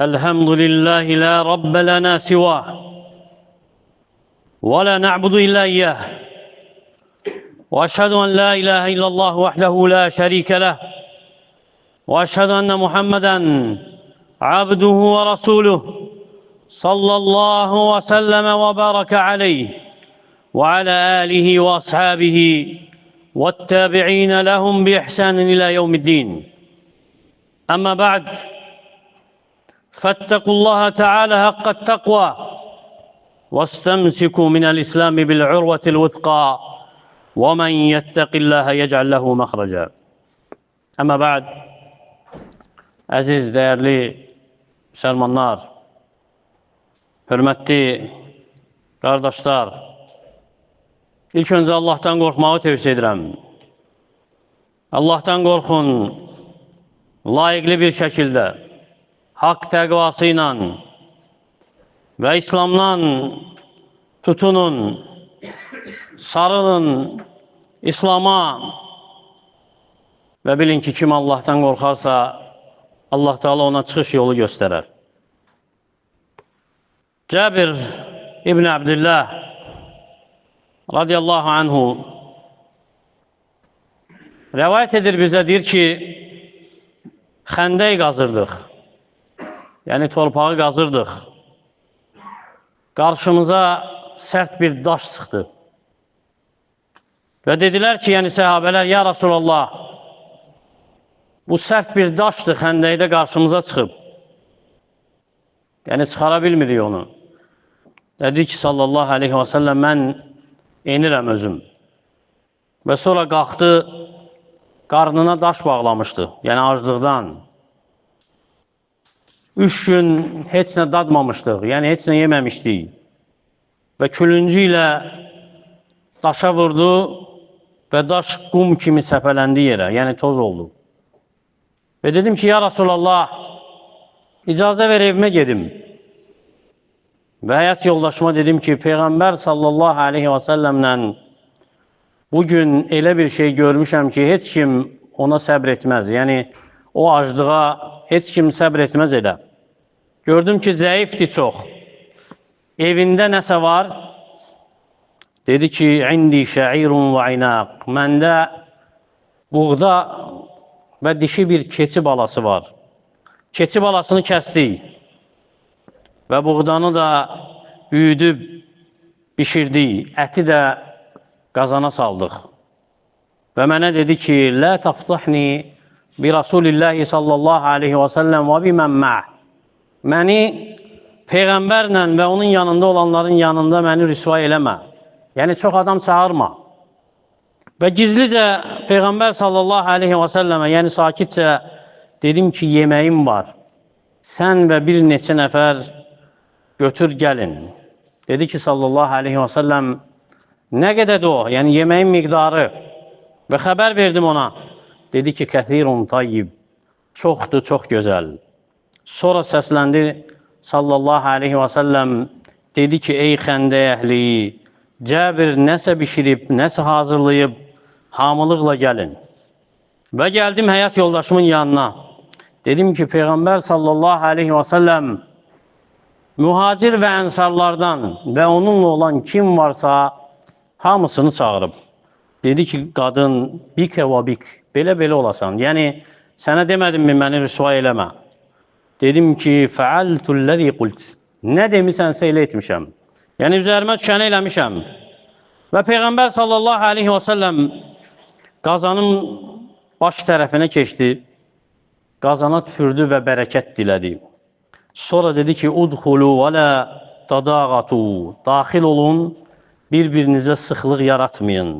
الحمد لله لا رب لنا سواه ولا نعبد إلا إياه وأشهد أن لا إله إلا الله وحده لا شريك له وأشهد أن محمدًا عبده ورسوله صلى الله وسلم وبارك عليه وعلى آله وأصحابه والتابعين لهم بإحسان إلى يوم الدين. أما بعد، فاتقوا الله تعالى حق التقوى واستمسكوا من الإسلام بالعروة الوثقى ومن يتق الله يجعل له مخرجا. Ama ba'd, əziz, dəyərli müsəlmanlar, hörmətli qardaşlar, ilk öncə Allahdan qorxmağı tövsiyə edirəm. Allahdan qorxun, layiqli bir şəkildə, haqq təqvası ilə və İslamdan tutunun, sarılın İslama və bilin ki, kim Allahdan qorxarsa, Allah Teala ona çıxış yolu göstərər. Cabir İbn Abdillah radiyallahu anhu rəvayət edir bizə, deyir ki, xəndək qazırdıq, yəni torpağı qazırdıq. Qarşımıza sərt bir daş çıxdı. Və dedilər ki, yəni səhabələr, ya Rasulallah, bu sərt bir daşdır, xəndəkdə qarşımıza çıxıb. Yəni çıxara bilmirik onu. Dedi ki, sallallahu aleyhi və səlləm, mən enirəm özüm. Və sonra qalxdı, qarnına daş bağlamışdı, yəni aclıqdan. 3 gün heç nə dadmamışdıq, yəni heç nə yeməmişdik. Və külüncü ilə daşa vurdu və daş qum kimi səpələndi yerə, yəni toz oldu. Və dedim ki, ya Rasulallah, icazə ver evimə gedim. Və həyat yoldaşıma dedim ki, Peyğəmbər sallallahu aleyhi və səlləmlə bugün elə bir şey görmüşəm ki, heç kim ona səbr etməz. Yəni, o aclığa heç kim səbr etməz elə. Gördüm ki, zəifdir çox. Evində nəsə var? Dedi ki, indi şəirun və inaq. Məndə buğda və dişi bir keçi balası var. Keçi balasını kəsdik və buğdanı da büyüdüb, bişirdik, əti də qazana saldıq. Və mənə dedi ki, lə taftahni bi Rasulillahi sallallahu aleyhi və səlləm və bimən məh. Məni Peyğəmbərlə və onun yanında olanların yanında məni rüsva eləmə. Yəni, çox adam çağırma. Və gizlicə Peyğəmbər sallallahu aleyhi və səlləmə, yəni sakitcə dedim ki, yeməyim var. Sən və bir neçə nəfər götür gəlin. Dedi ki, sallallahu aleyhi və səlləm, nə qədədir o? Yəni, yeməyin miqdarı. Və xəbər verdim ona. Dedi ki, kəthirun tayyib. Çoxdur, çox gözəl. Sonra səsləndi, sallallahu aleyhi və səlləm, dedi ki, ey xəndə əhli, Cəbir nəsə bişirib, nəsə hazırlayıb, hamılıqla gəlin. Və gəldim həyat yoldaşımın yanına. Dedim ki, Peyğəmbər sallallahu aleyhi və səlləm mühacir və ənsarlardan və onunla olan kim varsa hamısını çağırıb. Dedi ki, qadın, bikə və bik, belə-belə olasan. Yəni, sənə demədim mi, məni rüsva eləmə. Dedim ki, fəaltulləzi qult. Nə demisənsə elə etmişəm. Yəni, üzərimə düşəni eləmişəm. Və Peyğəmbər sallallahu aleyhi və səlləm qazanın baş tərəfinə keçdi. Qazana tüfürdü və bərəkət dilədi. Sonra dedi ki, udxulu və lə tadağatu. Daxil olun, bir-birinizə sıxlıq yaratmayın.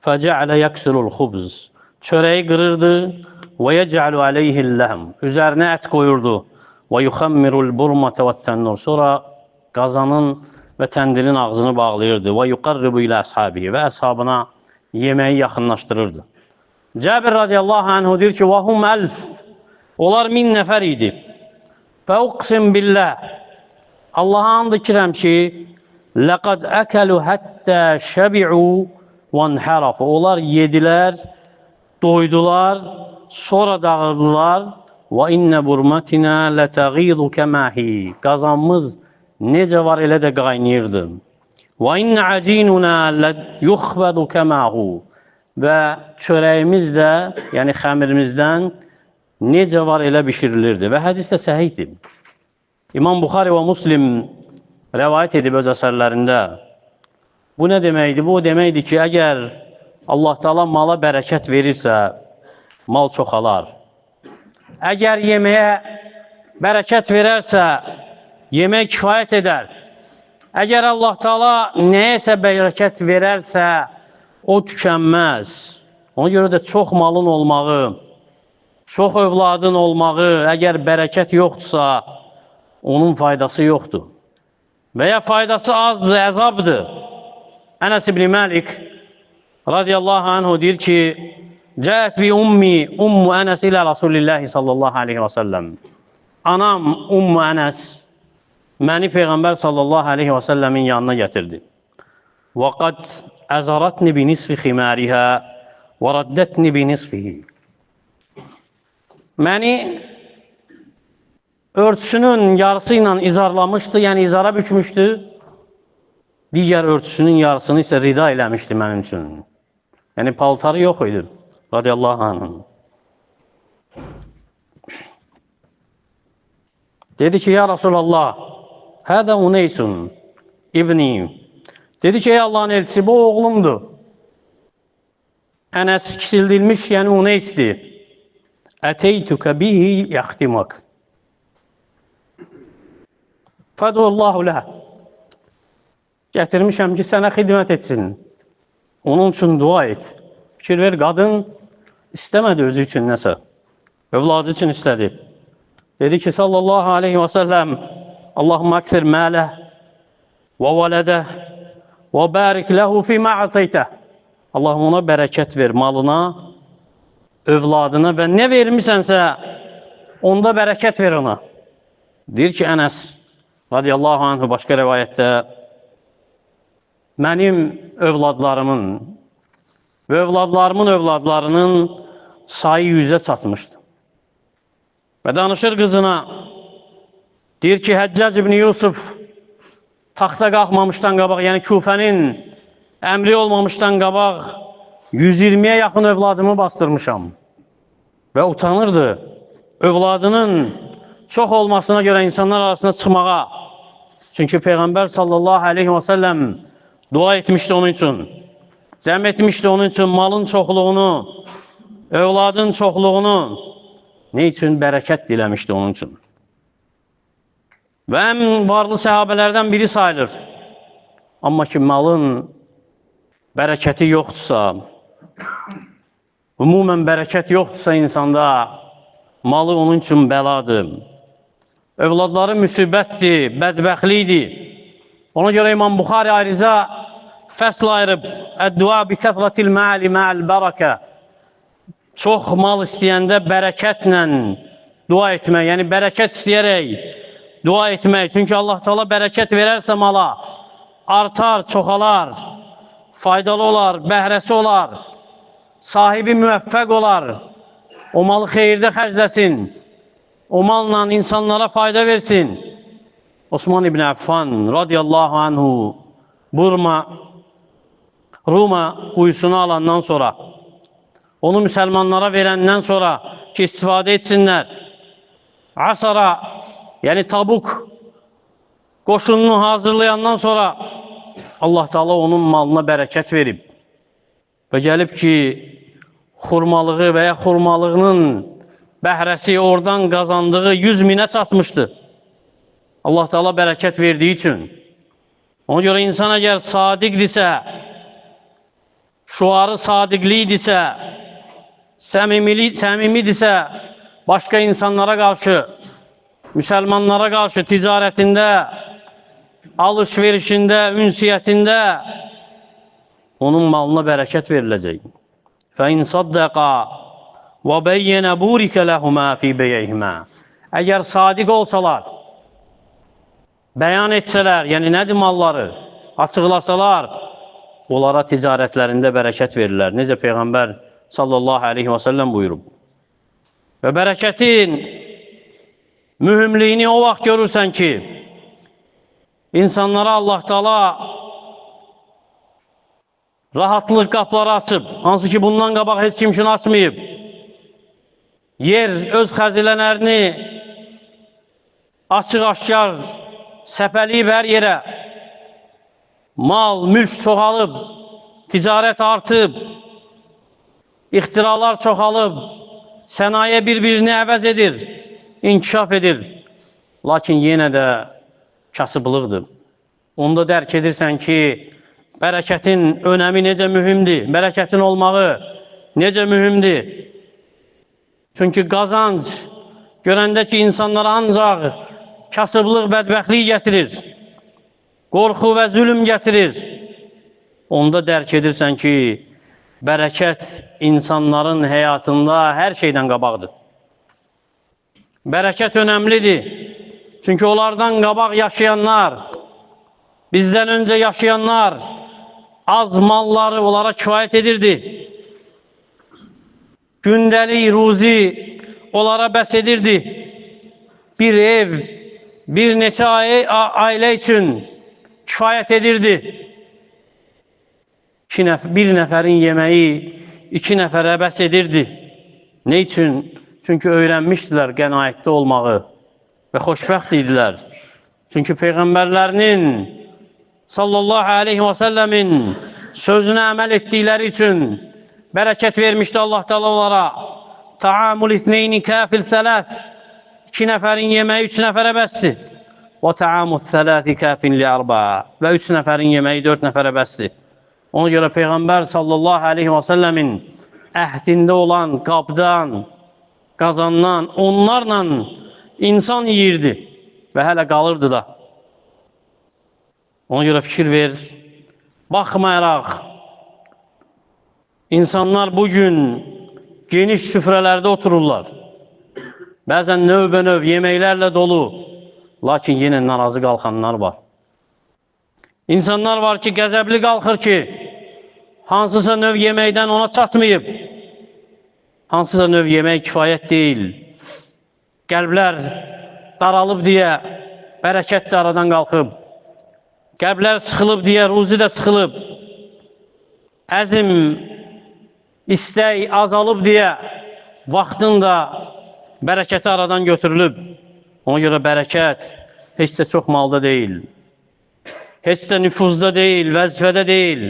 Fəcə'lə yəksirul xubz. Çörəyi qırırdı və yəcə'lu aleyhilləhəm. Üzərinə ət qoyurdu. Və yuxammirul burmatə və tənnur. Sonra qazanın və təndirin ağzını bağlayırdı. Və yuqarribu ilə əshabihi. Və əshabına yeməyi yaxınlaşdırırdı. Cəbir radiyallahu anhu deyir ki, vəhum əlf. Onlar 1000 nəfər idi. Fəuqsim billah. Allaha and içirəm ki, ləqad əkəlu həttə şəbi'u və nhərafu. Onlar yedilər, doydular, sonra dağıldılar. Və innə burmatina lətəğidu kəməhi. Qazanımız necə var elə də qaynayırdı. Və innə əcinuna ləyuxbədu kəməhu. Və çörəyimiz də, yəni xəmirimizdən necə var elə bişirilirdi. Və hədis də səhihdir. İmam Buxari və Muslim rəvayət edib öz əsərlərində. Bu nə deməkdir? Bu deməkdir ki, əgər Allah Teala mala bərəkət verirsə, mal çoxalar. Əgər yeməyə bərəkət verərsə, yemək kifayət edər. Əgər Allah Teala nəyəsə bərəkət verərsə, o tükənməz. Ona görə də çox malın olmağı, çox övladın olmağı, əgər bərəkət yoxdursa, onun faydası yoxdur. Və ya faydası azdır, əzabdır. Ənəs ibn Məlik radiyallahu anhu deyir ki, Cəət bi ummu Ənəs ilə Rasulillahi sallallahu aleyhi və səlləm. Anam Ummu Ənəs məni Peyğəmbər sallallahu aleyhi və səlləmin yanına gətirdi. Və qad əzaratni bi nisfi ximərihə və raddətni bi nisfihi. Məni örtüsünün yarısı ilə izarlamışdı, yəni izara bükmüşdü. Digər örtüsünün yarısını isə rida eləmişdi mənim üçün. Yəni paltarı yox idi. Radiyallahu anh. Dedi ki, ya Rasulallah, hədə uneysun ibni. Dedi ki, ey Allah'ın elçisi, bu oğlumdur. Ənəs kisildilmiş, yəni uneysdir. Əteytükə bihi yaxtimak. Fədullahu ləhə. Gətirmişəm ki, sənə xidmət etsin. Onun üçün dua et. Fikir ver, qadın istəmədi özü üçün nəsə. Övladı üçün istədi. Dedi ki, sallallahu aleyhi və səlləm, Allahumma əksir mələ və vələdə və bərik ləhu fīmə ətəytə. Allahım ona bərəkət ver, malına, övladına və nə vermişsənsə, onda bərəkət ver ona. Deyir ki, Ənəs radiyallahu anhu başqa rəvayətdə, mənim övladlarımın və övladlarımın övladlarının sayı 100'ə çatmışdı. Və danışır qızına, deyir ki, Həccac ibn Yusuf taxta qalxmamışdan qabaq, yəni Küfənin əmri olmamışdan qabaq 120'ye yaxın övladımı bastırmışam. Və utanırdı. Övladının çox olmasına görə insanlar arasında çıxmağa. Çünki Peyğəmbər sallallahu aleyhi və səlləm dua etmişdi onun üçün. Cəm etmişdi onun üçün malın çoxluğunu, övladın çoxluğunu. Ne üçün? Bərəkət diləmişdi onun üçün. Və ən varlı səhabələrdən biri sayılır. Amma ki, malın bərəkəti yoxdursa, ümumən bərəkət yoxdursa insanda, malı onun üçün bəladır. Övladları müsibətdir, bədbəxtlikdir. Ona görə İmam Buxari ayrıca fəsl ayırıb, Əd-dua bi kəthratil məli mə'l bərəkə. Çox mal istəyəndə bərəkətlə dua etmək, yəni bərəkət istəyərək dua etmək. Çünki Allah Teala bərəkət verərsə mala, artar, çoxalar, faydalı olar, bəhrəsi olar, sahibi müvəffəq olar, o malı xeyirdə xərcləsin, o malla insanlara fayda versin. Osman ibn Affan radiyallahu anhu Ruma quyusunu alandan sonra, onu müsəlmanlara verəndən sonra ki, istifadə etsinlər, Asara, yəni Tabuk qoşununu hazırlayandan sonra Allah Teala onun malına bərəkət verib. Və gəlib ki, xurmalığı və ya xurmalığının bəhrəsi oradan qazandığı 100.000'ə çatmışdı. Allah Teala bərəkət verdiyi üçün. Ona görə insan əgər sadiqdirsə, şuarı sadiqliyidirsə, səmimidirsə, başqa insanlara qarşı, müsəlmanlara qarşı ticarətində, alış-verişində, ünsiyyətində onun malına bərəkət veriləcək. فَاِنْ صَدَّقَا وَبَيَّنَ بُورِكَ لَهُمَا فِي بَيَيْهِمَا. Əgər sadiq olsalar, bəyan etsələr, yəni nədir malları, açıqlasalar, onlara ticarətlərində bərəkət verirlər. Necə Peyğəmbər sallallahu aleyhi və səlləm buyurub. Və bərəkətin mühümliyini o vaxt görürsən ki, insanlara Allah Teala rahatlıq qapıları açıb, hansı ki bundan qabaq heç kim üçün açmayıb. Yer öz xəzinələrini açıq-aşkar səpəliyib hər yerə. Mal, mülk çoxalıb, ticarət artıb, ixtiralar çoxalıb, sənaye bir-birini əvəz edir, inkişaf edir. Lakin yenə də kasıblıqdır. Onda dərk edirsən ki, bərəkətin önəmi necə mühümdür, bərəkətin olmağı necə mühümdür. Çünki qazanc görəndə ki, insanlara ancaq kasıblıq, bədbəxtlik gətirir, qorxu və zülüm gətirir. Onda dərk edirsən ki, bərəkət insanların həyatında hər şeydən qabaqdır. Bərəkət önəmlidir. Çünki onlardan qabaq yaşayanlar, bizdən öncə yaşayanlar, az malları onlara kifayət edirdi. Gündəlik ruzi onlara bəs edirdi. Bir ev, bir neçə ailə üçün kifayət edirdi. Bir nəfərin yeməyi 2 nəfərə bəs edirdi. Ne üçün? Çünki öyrənmişdilər qənaətli olmağı və xoşbəxt idilər. Çünki Peyğəmbərlərinin sallallahu aleyhi və səlləmin sözünə əməl etdikləri üçün bərəkət vermişdi Allah Teala onlara. Ta'amul ithneyni kafil thalath. 2 nəfərin yeməyi 3 nəfərə bəsdir. Və ta'amul thalathi kafin li arba'a. Və 3 nəfərin yeməyi 4 nəfərə bəsdir. Ona görə Peyğəmbər sallallahu aleyhi və səlləmin əhdində olan qabdan, qazandan, onlarla insan yiyirdi və hələ qalırdı da. Ona görə fikir ver, baxmayaraq, insanlar bugün geniş süfrələrdə otururlar. Bəzən növbə-növ yeməklərlə dolu, lakin yenə narazı qalxanlar var. İnsanlar var ki, qəzəbli qalxır ki, hansısa növ yeməkdən ona çatmayıb, hansısa növ yemək kifayət deyil. Qəlblər daralıb deyə bərəkət də aradan qalxıb. Qəlblər sıxılıb deyə ruzi də sıxılıb. Əzm, istək azalıb deyə vaxtın da bərəkəti aradan götürülüb. Ona görə bərəkət heç də çox malda deyil. Heç də nüfuzda deyil, vəzifədə deyil.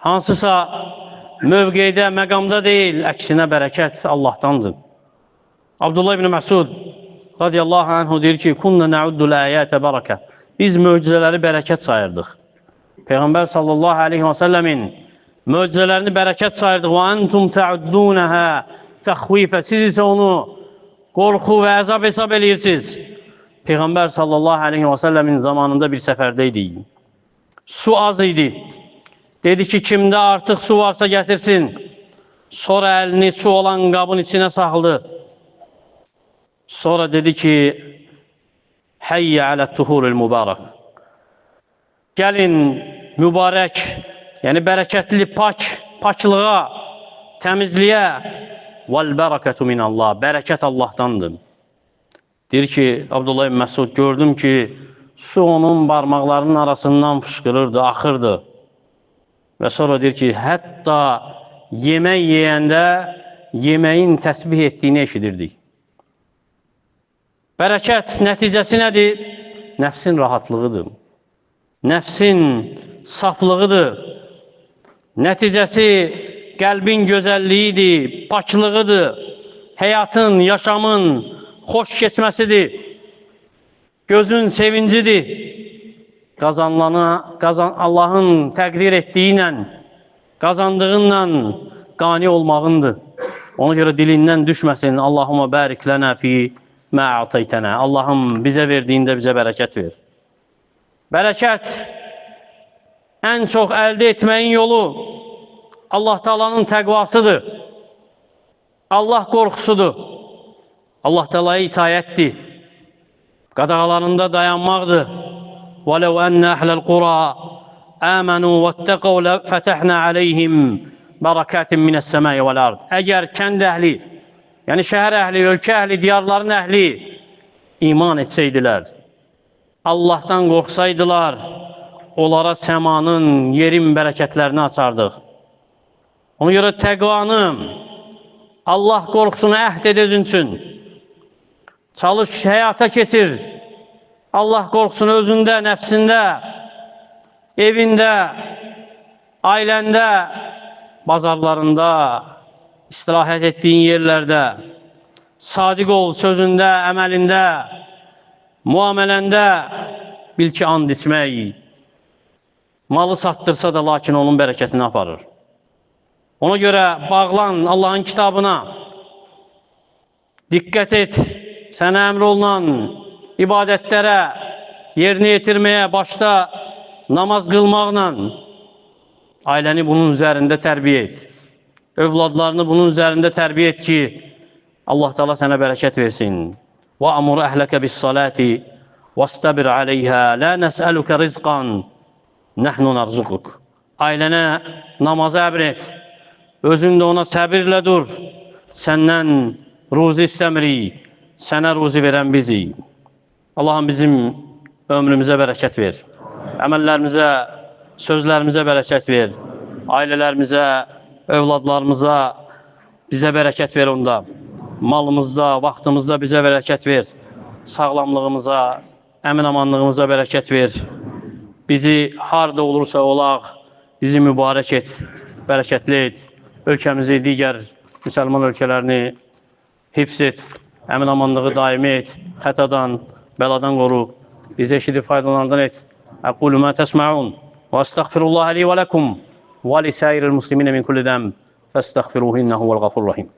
Hansısa mövqeydə, məqamda deyil, əksinə bərəkət Allahdandır. Abdullah ibn Məsud radiyallahu anhu deyir ki, Kunna nəuddul əyətə bərəkə. Biz möcüzələri bərəkət sayırdıq. Peyğəmbər sallallahu aleyhi və səlləmin möcüzələrini bərəkət sayırdıq. Və antum təuddunəhə təxvifə. Siz isə onu qorxu və əzab hesab edirsiniz. Peyğəmbər sallallahu aleyhi və səlləmin zamanında bir səfərdəydik. Su az idi. Dedi ki, kimdə artıq su varsa gətirsin. Sonra əlini su olan qabın içinə saxladı. Sonra dedi ki, Həyyə alə-tuhurul mübarək. Gəlin mübarək, yəni bərəkətli paklığa, təmizliyə. Vəl-bərəkətu minəllah. Bərəkət Allahdandır. Deyir ki, Abdullah ibn Məsud, gördüm ki, su onun barmaqlarının arasından fışqırırdı, axırdı. Və sonra deyir ki, hətta yemək yeyəndə yeməyin təsbih etdiyini eşidirdik. Bərəkət nəticəsi nədir? Nəfsin rahatlığıdır. Nəfsin saflığıdır. Nəticəsi qəlbin gözəlliyidir, paklığıdır. Həyatın, yaşamın xoş keçməsidir. Gözün sevincidir. Allahın təqdir etdiyi ilə, qazandığınla qani olmağındır. Ona görə dilindən düşməsin. Allahumma bərik lənə fi mə a'taytənə. Allahım bizə verdiyində bizə bərəkət ver. Bərəkət ən çox əldə etməyin yolu Allah Taala'nın təqvasıdır. Allah qorxusudur. Allah Taala'ya itayətdir. Qadağalarında dayanmaqdır. وَلَوْ أَنَّ أَحْلَ الْقُرَى آمَنُوا وَاتَّقَوْا لَفَتَحْنَا عَلَيْهِمْ Bərakatin minəs-səmai vəl-ard. Əgər kənd əhli, yəni şəhər əhli, ölkə əhli, diyarların əhli iman etsəydilər, Allahdan qorxsaydılar, onlara səmanın, yerin bərəkətlərini açardıq. Ona görə təqvanı, Allah qorxusunu əhd ed özün üçün. Çalış, həyata keçir. Allah qorxusunu özündə, nəfsində, evində, ailəndə, bazarlarında, istirahət etdiyin yerlərdə, sadiq ol sözündə, əməlində, muamələndə, bil ki, and içmək, malı satdırsa da lakin onun bərəkətini aparır. Ona görə bağlan Allahın kitabına, diqqət et, sənə əmr olunan ibadətlərə, yerinə yetirməyə, başda namaz qılmaqla, ailəni bunun üzərində tərbiyə et. Övladlarını bunun üzərində tərbiyə et ki, Allah Teala sənə bərəkət versin. وَأَمُرْ أَهْلَكَ بِالصَّلَاةِ وَاسْتَبِرْ عَلَيْهَا لَا نَسْأَلُكَ رِزْقًا نَحْنُ نَرْزُقُكَ. Ailənə namazı əmr et. Özün də ona səbirlə dur. Səndən ruzi istəmirik. Sənə ruzi verən bizik. Allahım bizim ömrümüzə bərəkət ver. Əməllərimizə, sözlərimizə bərəkət ver. Ailələrimizə, övladlarımıza bizə bərəkət ver onda. Malımızda, vaxtımızda bizə bərəkət ver. Sağlamlığımıza, əmin-amanlığımıza bərəkət ver. Bizi harda olursa olaq, bizi mübarək et, bərəkətli et. Ölkəmizi, digər müsəlman ölkələrini hifz et, əmin-amanlığı daimi et, xətadan, bəladan qoru. Bizi eşidib faydalarından et. Əqulu mə təsməun və əstəğfirullaha li və ləkum və li səiril musliminə min kulli dəm fəstəğfiruhu innəhu vəl-ğafurur rahim.